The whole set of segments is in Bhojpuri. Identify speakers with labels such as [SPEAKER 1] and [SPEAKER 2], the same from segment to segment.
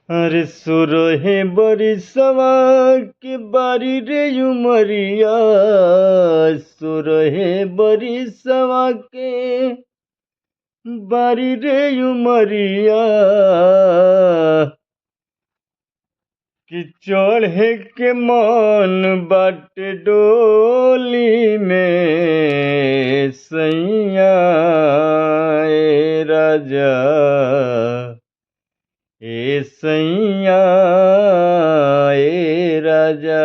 [SPEAKER 1] अरे सुरहे बरिसवा के बारी रे उमरिया, सुरहे बरिसवा के बारी रे उमरिया, कि चढ़े के मन बाटे डोली में सैया ए राजा, ए सैया ए राजा,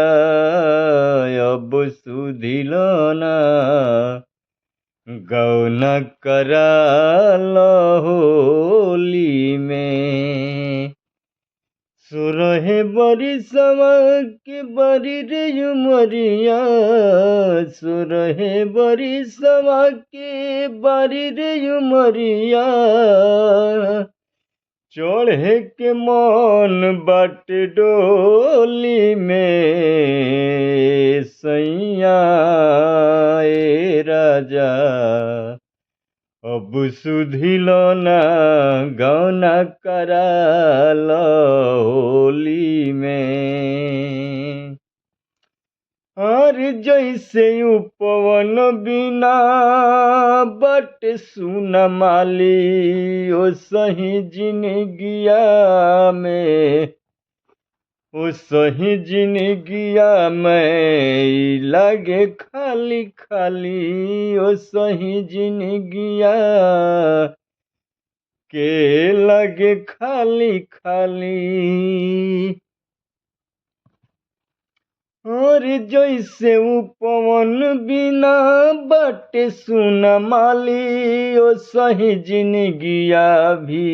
[SPEAKER 1] अब सुधिलो ना गौन करा होली में। सुरहे बरिसवा के बारी रे उमरिया, सुरहे बरिसवा के बारी रे उमरिया, चढ़े के मन बाटे डोली में सैया ए राजा, अब सुधिलो ना गौना कराल होली में। और जैसे उपवन बिना बट सुन माली, ओ सही जिनगिया में, ओ सही जिनगिया में लगे खाली खाली, ओ सही जिनगिया के लगे खाली खाली। और जैसे उपवन बिना बाटे सुन माली, ओ सही जिनगिया भी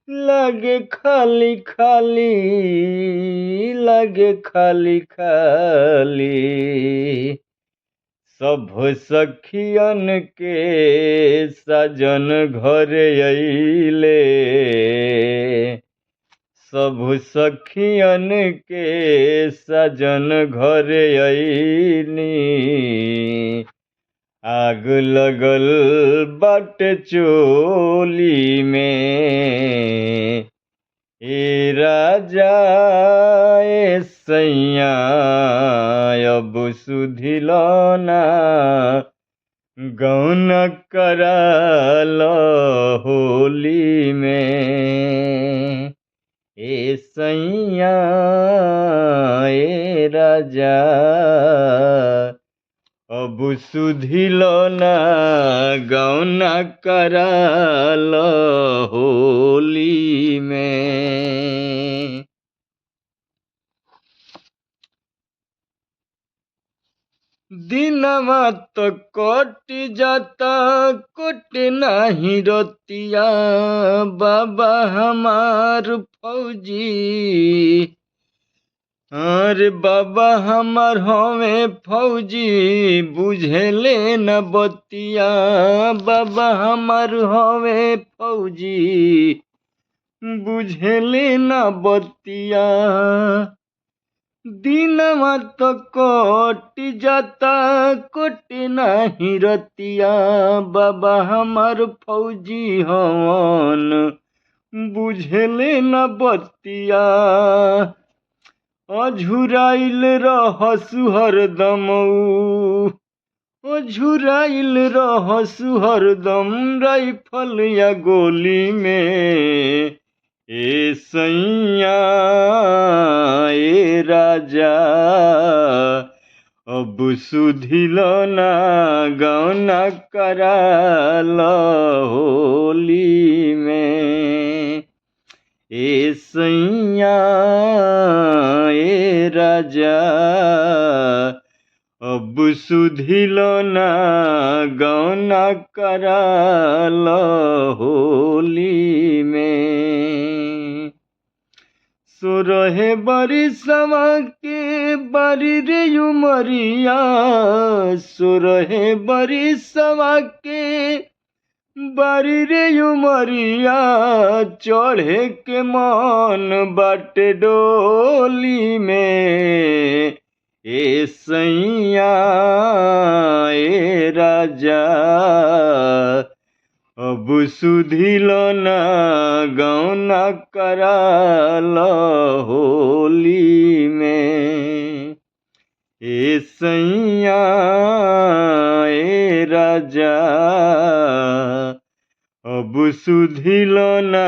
[SPEAKER 1] लगे खाली खाली, लगे खाली खाली। सब सखियन के सजन घर अइले, सब सखियन के सजन घर अइनी, आग लगल बट चोली में ए राजा ए सैया, अब सुधिलो ना गौन कराल होली में ए सैया ए राजा, अब सुधिलो ना गौना कराल होली में। दिनवा तो कट जाता कट नाही रतिया, बाबा हमार फौजी, अरे बाबा हमार हमें फौजी, बुझेले न बतिया, बाबा हमार हमें फौजी, बुझेले न बतिया। दिनवा तो कट जाता कट नाही रतिया, बाबा हमार फौजी हवन, बुझेले न बतिया। अझुराइल रहसु हरदम, अझुराइल रहसु हरदम राइफल या गोली में ए सैया ए राजा, अब सुधिलो ना गौना कराल होली में ए सैया ए राजा, अब सुधिलो ना गौना कराल होली में। सुरहे बरिसवा के बारी रे उमरिया, सुरहे बरिसवा के बारी रे उमरिया, चढ़े के मन बाटे डोली में ए सैया ए राजा, अब सुधिल ना गौना कराल होली में। ए सैया ए राजा अब सुधिल ना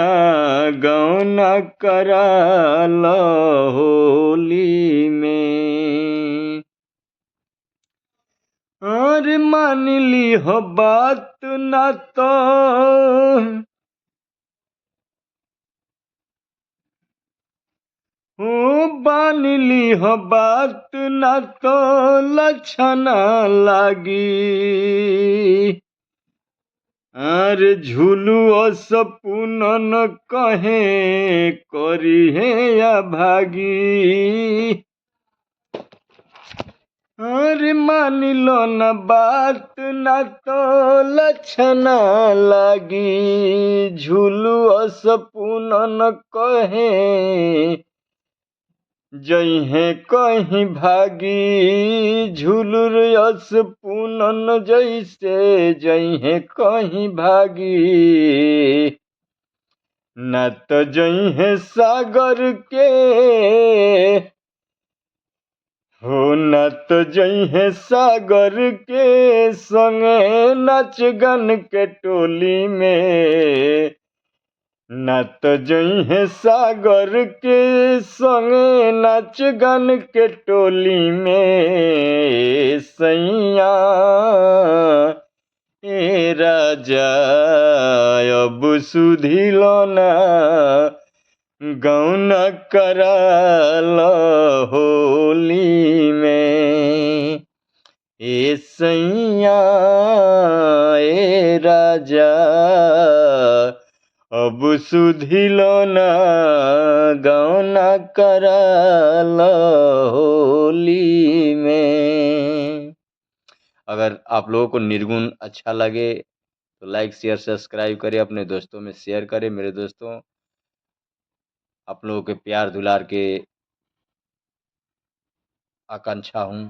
[SPEAKER 1] गौना कराल होली में। अरे मान ली हो बात ना तो बान ली हो बात ना तो लक्षण लागी। अरे झूलू सपूनन कहे करी है या भागी। अरे मान लो न बात ना तो लक्षण लागी। झूलू सपूनन कहे जइहे कहीं भागी। झूलुर यस पूनन जैसे जइहे कहीं भागी। न तो जइहे सागर के हो न तो जइहे सागर के संगे नच गन के टोली में। न तो जइहे सागर के संगे नाच गन के टोली में। सैया ए राजा अब सुधिल ना गौना कराल होली में। ए सैया ए राजा अब सुधिल ना गौना कराल होली में। अगर आप लोगों को निर्गुण अच्छा लगे तो लाइक शेयर सब्सक्राइब करें, अपने दोस्तों में शेयर करें। मेरे दोस्तों, आप लोगों के प्यार दुलार के आकांक्षा हूँ।